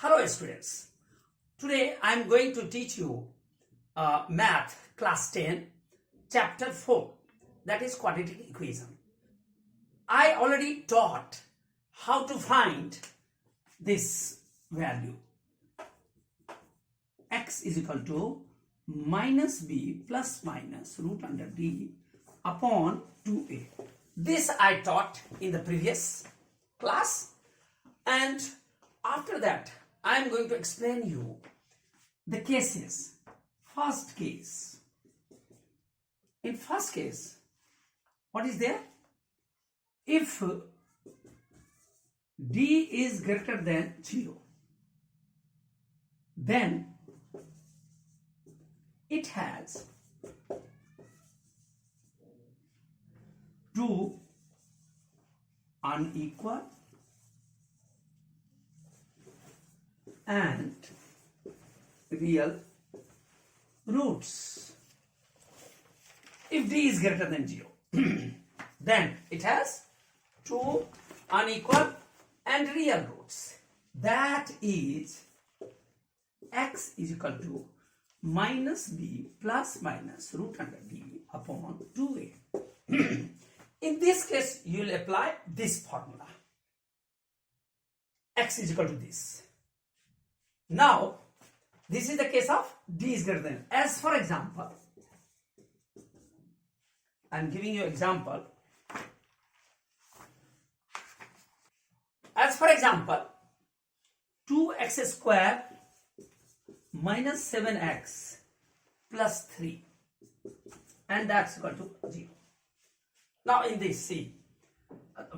Hello students, today I am going to teach you math class 10 chapter 4, that is quadratic equation. I already taught how to find this value. X is equal to minus b plus minus root under d upon 2a. This I taught in the previous class, and after that I am going to explain you the cases. First case. In first case, what is there? If d is greater than 0, then it has two unequal and real roots. If d is greater than 0, then it has two unequal and real roots. That is x is equal to minus b plus minus root under d upon 2a. In this case, you will apply this formula. X is equal to this. Now, this is the case of d is greater than. As for example, I am giving you example. As for example, 2x square minus 7x plus 3, and that's equal to 0. Now in this, see,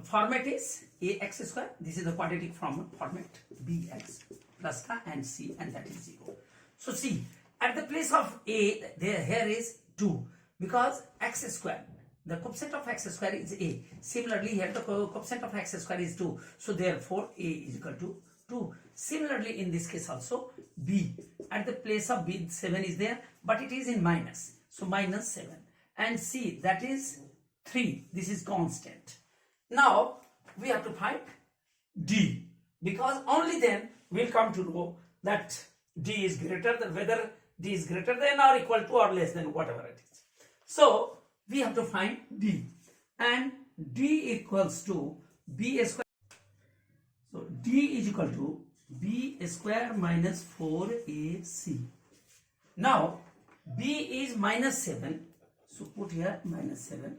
format is ax square. This is the quadratic format, bx plus k and c, and that is 0. So see, at the place of a, here is 2, because x square, the coefficient of x square is a. Similarly, here the coefficient of x square is 2. So therefore, a is equal to 2. Similarly, in this case also, b, at the place of b, 7 is there, but it is in minus. So minus 7. And c, that is 3. This is constant. Now, we have to find d, because only then we'll come to know that d is greater than, whether d is greater than or equal to or less than, whatever it is. So, we have to find d, and d equals to b square. So, d is equal to b square minus 4ac. Now, b is minus 7. So, put here minus 7.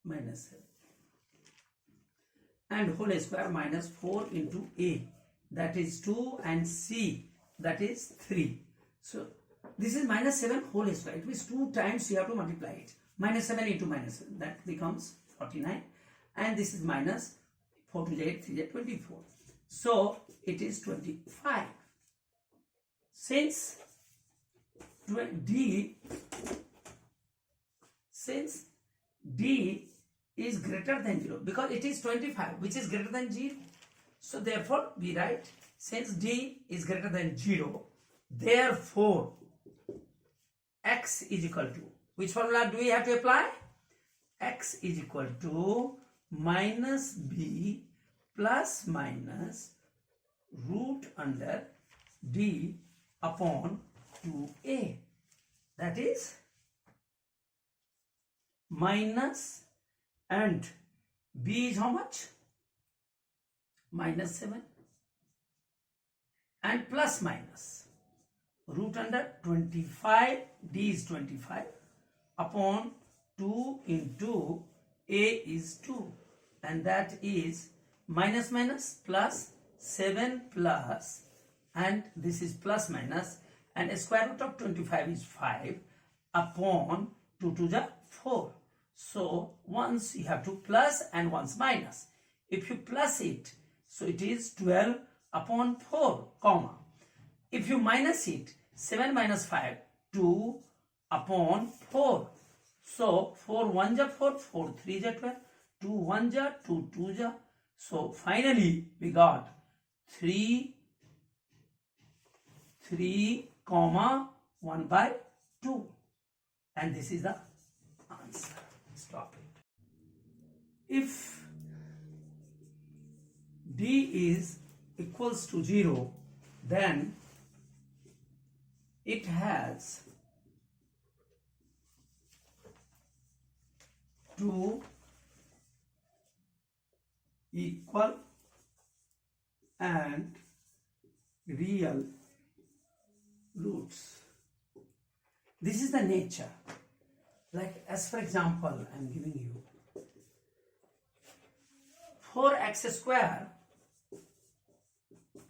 Minus 7. And whole square minus 4 into a. That is 2, and c, that is 3. So, this is minus 7 whole square. It means 2 times you have to multiply it. Minus 7 into minus 7. That becomes 49. And this is minus 4 to 8, 3 is 24. So, it is 25. Since d is greater than 0, because it is 25, which is greater than 0. So, therefore, we write, since d is greater than 0, therefore, x is equal to, which formula do we have to apply? X is equal to minus b plus minus root under d upon 2a. That is minus, and b is how much? Minus 7, and plus minus root under 25, d is 25 upon 2 into a is 2, and that is minus minus plus 7 plus, and this is plus minus, and square root of 25 is 5 upon 2 to the 4. So once you have to plus and once minus. If you plus it, so it is 12 upon 4, comma. If you minus it, 7 minus 5, 2 upon 4. So 4 1 ja 4, 4 3 ja 12, 2 1 ja, 2 2 ja. So finally we got 3 comma 1 by 2. And this is the answer. Stop it. If d is equals to 0, then it has two equal and real roots. This is the nature. Like, as for example, I am giving you 4x square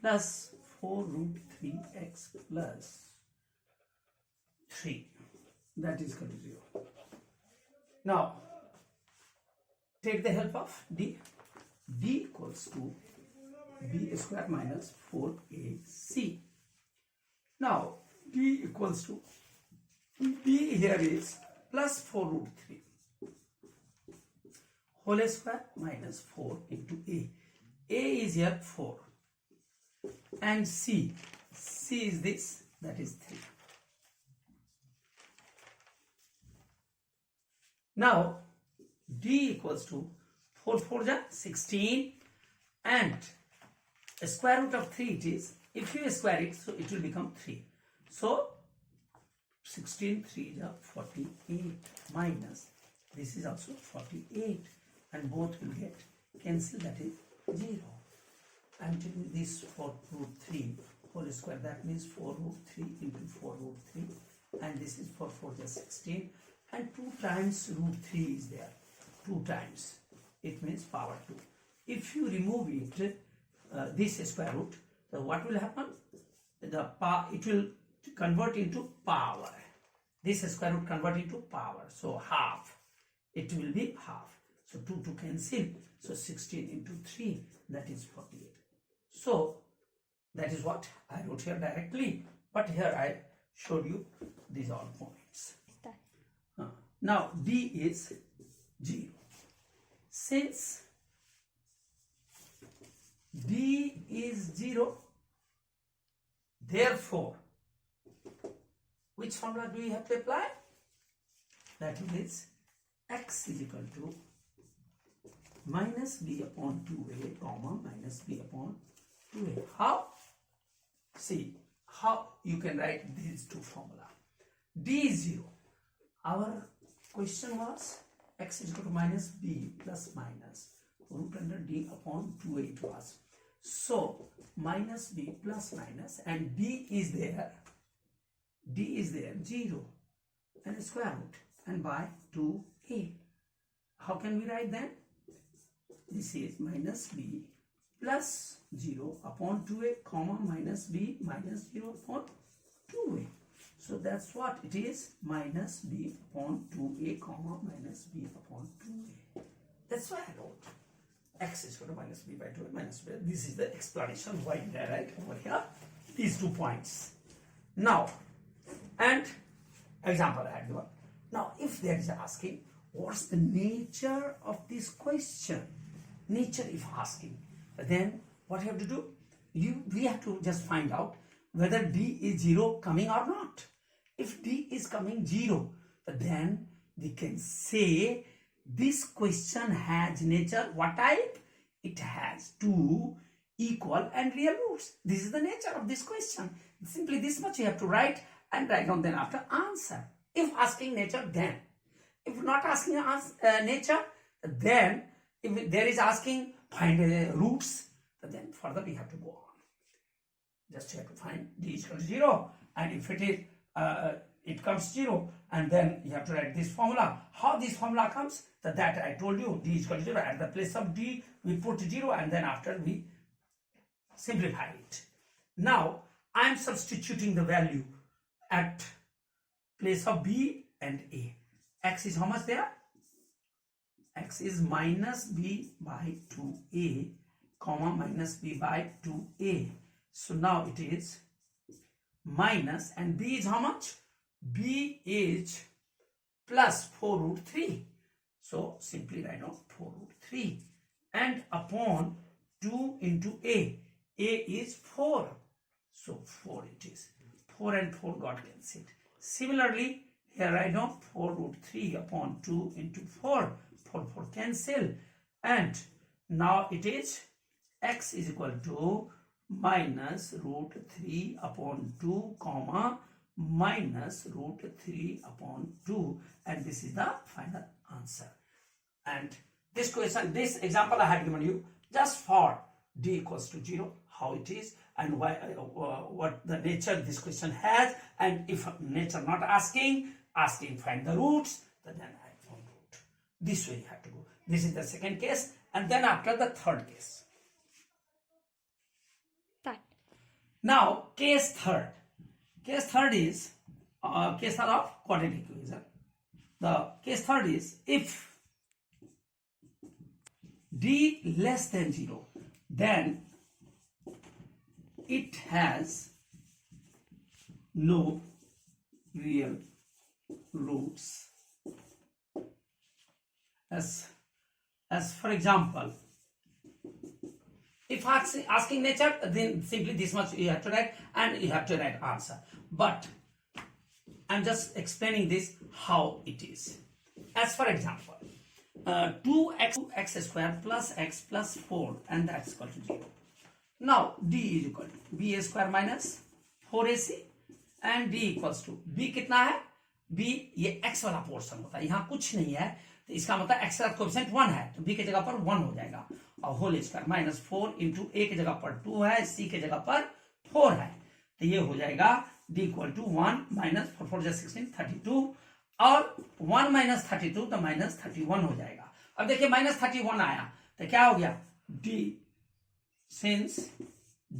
plus 4 root 3x plus 3. That is equal to 0. Now, take the help of d. d equals to b square minus 4ac. Now, d equals to b here is plus 4 root 3 whole square minus 4 into a. a is here 4 and c is this, that is 3. Now d equals to 4 4 ja 16 and a square root of 3 it is. If you square it, so it will become 3. So 16 3 ja 48 minus this is also 48 and both will get cancelled, that is 0. I am taking this 4 root 3 whole square, that means 4 root 3 into 4 root 3 and this is 4 4 just 16 and 2 times root 3 is there, 2 times, it means power 2. If you remove it, this square root, so what will happen? It will convert into power. This square root convert into power, so half, it will be half. So 2 to cancel, so 16 into 3, that is 48. So that is what I wrote here directly, but here I showed you these all points. Now d is 0. Since d is 0, therefore which formula do we have to apply? That is x is equal to minus b upon 2a comma minus b upon 2a. How? See how you can write these two formula. d is 0. Our question was x is equal to minus b plus minus root under d upon 2a it was. So minus b plus minus and d is there 0 and square root and by 2a. How can we write them? This is minus b plus 0 upon 2a comma minus b minus 0 upon 2a. So that's what it is, minus b upon 2a comma minus b upon 2a. That's why I wrote x is equal to minus b by 2a minus b. This is the explanation why did I write over here these 2 points. Now, and example I had given. Now, if there is asking what's the nature of this question, nature if asking, then what you have to do? We have to just find out whether d is 0 coming or not. If d is coming 0, then we can say this question has nature what type? It has 2 equal and real roots. This is the nature of this question. Simply this much you have to write and write down then after answer. If asking nature, then. If not asking nature, then if there is asking find roots, then further we have to go on. Just you have to find d is equal to 0, and if it is it comes 0, and then you have to write this formula. How this formula comes? That I told you, d is equal to 0. At the place of d we put 0 and then after we simplify it. Now I am substituting the value at place of b and a. X is how much there? X is minus b by 2a comma minus b by 2a. So now it is minus, and b is how much? B is plus 4 root 3. So simply write down 4 root 3 and upon 2 into a. A is 4. So 4 it is. 4 and 4 got cancelled. Similarly, here write down 4 root 3 upon 2 into 4. 4 cancel. And now it is x is equal to minus root 3 upon 2 comma minus root 3 upon 2, and this is the final answer. And this question, this example I had given you just for d equals to 0, how it is and why, what the nature this question has, and if nature not asking find the roots, then I found root. This way you have to go. This is the second case, and then after the third case. That. Now case third. Case third is case third of quadratic equation. The case third is if d less than 0, then it has no real roots. As for example, if asking nature, then simply this much you have to write and you have to write answer. But I'm just explaining this how it is. As for example, 2x square plus x plus 4, and that's equal to 0. Now d is equal to b square minus 4ac, and d equals to b कितना है, b ये x वाला portion होता है, यहाँ कुछ नहीं है, तो इसका मतलब x का कोएफिशिएंट 1 है, तो b की जगह पर 1 हो जाएगा, और whole square minus 4 into a की जगह पर 2 है, c की जगह पर 4 है, तो ये हो जाएगा d इक्वल टू 1 माइनस 4 4 16 32, और 1 माइनस 32 तो माइनस 31 हो जाएगा. अब देखिए माइनस 31 आया तो क्या हो गया, d since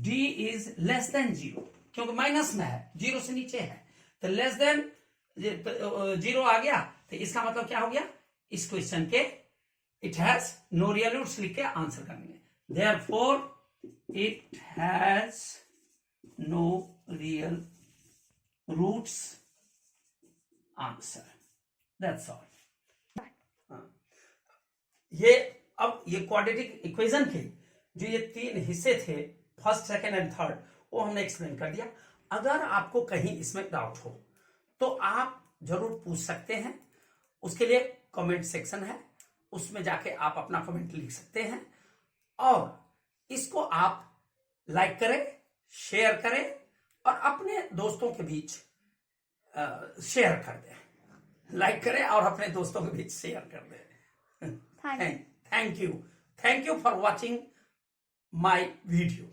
d is less than 0, क्योंकि माइनस में है, 0 से नीचे है, तो लेस देन 0 आ गया, तो इसका मतलब क्या हो गया, इस क्वेश्चन के it has no real roots लिख के आंसर करेंगे. Therefore it has no real roots, answer, that's all. ये अब ये क्वाड्रेटिक इक्वेशन के जो ये 3 हिस्से थे, फर्स्ट सेकंड एंड थर्ड, वो हमने एक्सप्लेन कर दिया. अगर आपको कहीं इसमें डाउट हो तो आप जरूर पूछ सकते हैं, उसके लिए कमेंट सेक्शन है, उसमें जाके आप अपना कमेंट लिख सकते हैं, और इसको आप लाइक करें, शेयर करें और अपने दोस्तों के बीच शेयर कर दें. लाइक करें और अपने दोस्तों के बीच शेयर कर दें. Thank you for watching my video.